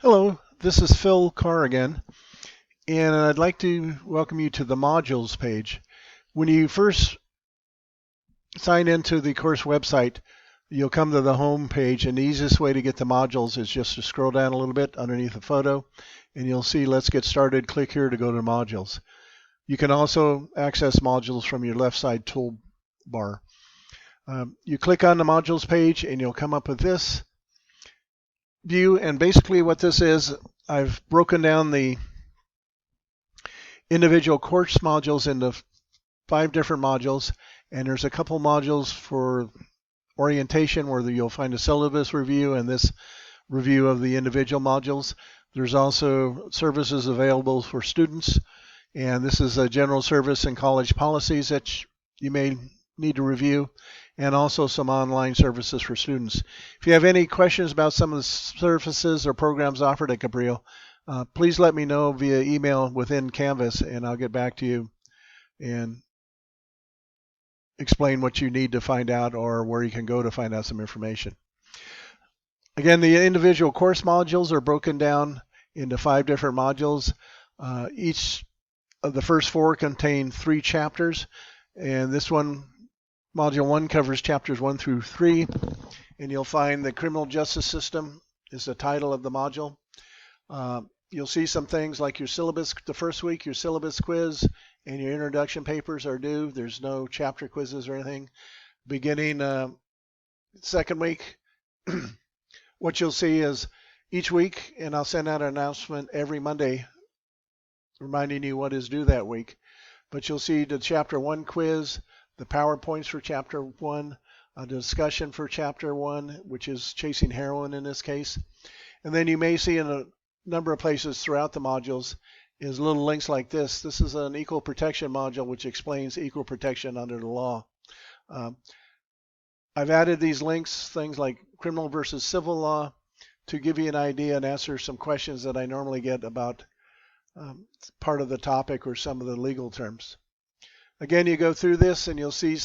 Hello, this is Phil Carr again, and I'd like to welcome you to the modules page. When you first sign into the course website, you'll come to the home page, and the easiest way to get the modules is just to scroll down a little bit underneath the photo, and you'll see Let's Get Started. Click here to go to modules. You can also access modules from your left side toolbar. You click on the modules page, and you'll come up with this view, and basically what this is, I've broken down the individual course modules into 5 different modules, and there's a couple modules for orientation where you'll find a syllabus review and this review of the individual modules. There's also services available for students, and this is a general service and college policies that you may need to review, and also some online services for students. If you have any questions about some of the services or programs offered at Cabrillo, please let me know via email within Canvas, and I'll get back to you and explain what you need to find out or where you can go to find out some information. Again, the individual course modules are broken down into 5 different modules. Each of the first 4 contain 3 chapters, and this one, Module 1, covers chapters 1 through 3, and you'll find the criminal justice system is the title of the module. You'll see some things like your syllabus the first week, your syllabus quiz, and your introduction papers are due. There's no chapter quizzes or anything. Beginning second week, what you'll see is each week, and I'll send out an announcement every Monday reminding you what is due that week, but you'll see the Chapter 1 quiz, the PowerPoints for Chapter 1, a discussion for Chapter 1, which is chasing heroin in this case. And then you may see in a number of places throughout the modules is little links like this. This is an equal protection module which explains equal protection under the law. I've added these links, things like criminal versus civil law, to give you an idea and answer some questions that I normally get about part of the topic or some of the legal terms. Again, you go through this and you'll see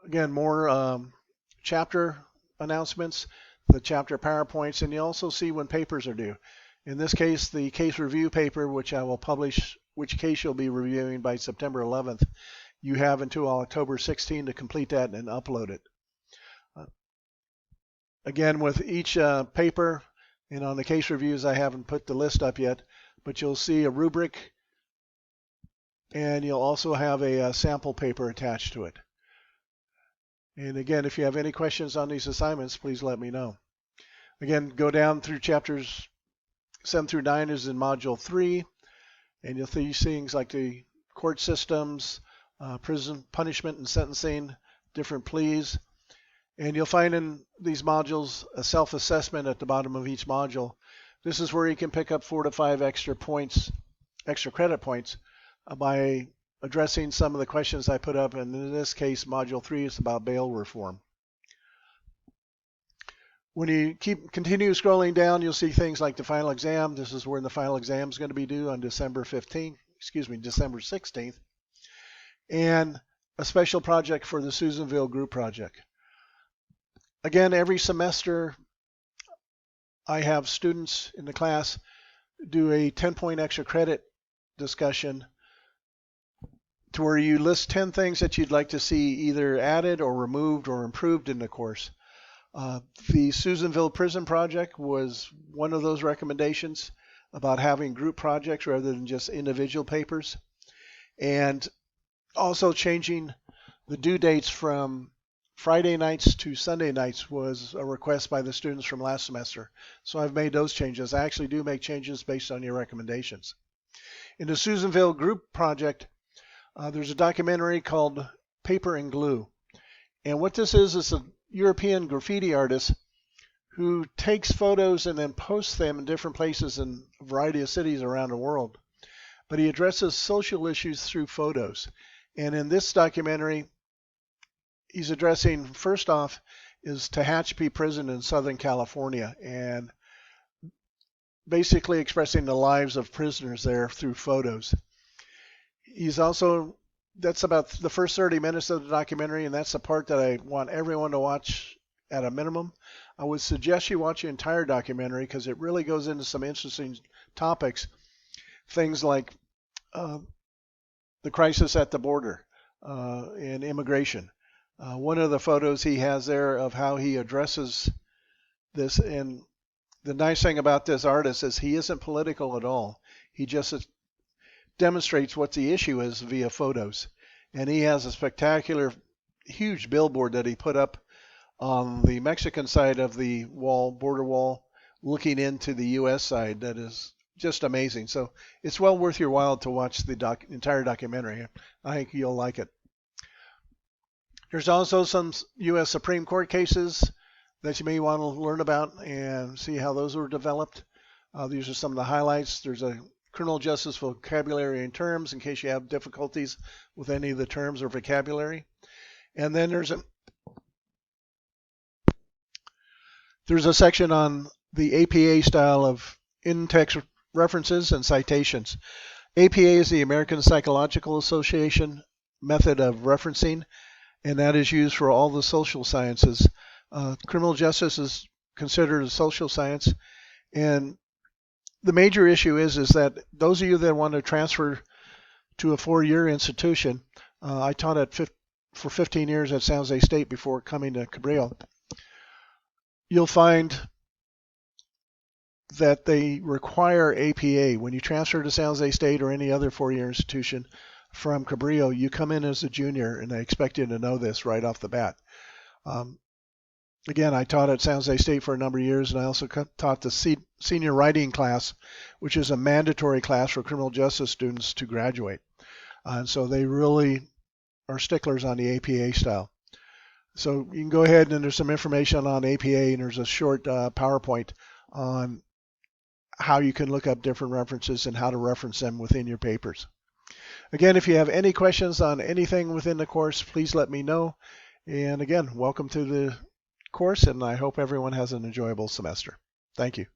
again more chapter announcements, the chapter PowerPoints, and you also see when papers are due. In this case, the case review paper, which I will publish, which case you'll be reviewing by September 11th. You have until October 16 to complete that and upload it. Again, with each paper, and on the case reviews, I haven't put the list up yet, but you'll see a rubric, and you'll also have a sample paper attached to it. And again, if you have any questions on these assignments, please let me know. Again, go down through chapters 7 through 9 is in Module 3, and you'll see things like the court systems, prison punishment and sentencing, different pleas. And you'll find in these modules a self-assessment at the bottom of each module. This is where you can pick up 4 to 5 extra credit points by addressing some of the questions I put up, and in this case, Module 3 is about bail reform. When you continue scrolling down, you'll see things like the final exam. This is when the final exam is going to be due on December 16th, and a special project for the Susanville Group Project. Again, every semester, I have students in the class do a 10-point extra credit discussion to where you list 10 things that you'd like to see either added or removed or improved in the course. The Susanville Prison Project was one of those recommendations about having group projects rather than just individual papers, and also changing the due dates from Friday nights to Sunday nights was a request by the students from last semester. So I've made those changes. I actually do make changes based on your recommendations. In the Susanville Group Project, there's a documentary called Paper and Glue. And what this is a European graffiti artist who takes photos and then posts them in different places in a variety of cities around the world. But he addresses social issues through photos. And in this documentary, he's addressing, first off, is Tehachapi Prison in Southern California, and basically expressing the lives of prisoners there through photos. He's also, that's about the first 30 minutes of the documentary, and that's the part that I want everyone to watch at a minimum. I would suggest you watch the entire documentary because it really goes into some interesting topics, things like the crisis at the border and immigration. One of the photos he has there of how he addresses this, and the nice thing about this artist is he isn't political at all. He just demonstrates what the issue is via photos. And he has a spectacular, huge billboard that he put up on the Mexican side of the wall, border wall, looking into the U.S. side. That is just amazing. So it's well worth your while to watch the entire documentary. I think you'll like it. There's also some U.S. Supreme Court cases that you may want to learn about and see how those were developed. These are some of the highlights. There's a criminal justice vocabulary and terms in case you have difficulties with any of the terms or vocabulary. And then there's a section on the APA style of in-text references and citations. APA is the American Psychological Association method of referencing, and that is used for all the social sciences. Criminal justice is considered a social science, and the major issue is that those of you that want to transfer to a 4-year institution, I taught for 15 years at San Jose State before coming to Cabrillo. You'll find that they require APA. When you transfer to San Jose State or any other 4-year institution from Cabrillo, you come in as a junior, and they expect you to know this right off the bat. Again, I taught at San Jose State for a number of years, and I also taught the senior writing class, which is a mandatory class for criminal justice students to graduate. And so they really are sticklers on the APA style. So you can go ahead, and there's some information on APA, and there's a short PowerPoint on how you can look up different references and how to reference them within your papers. Again, if you have any questions on anything within the course, please let me know. And again, welcome to the course, and I hope everyone has an enjoyable semester. Thank you.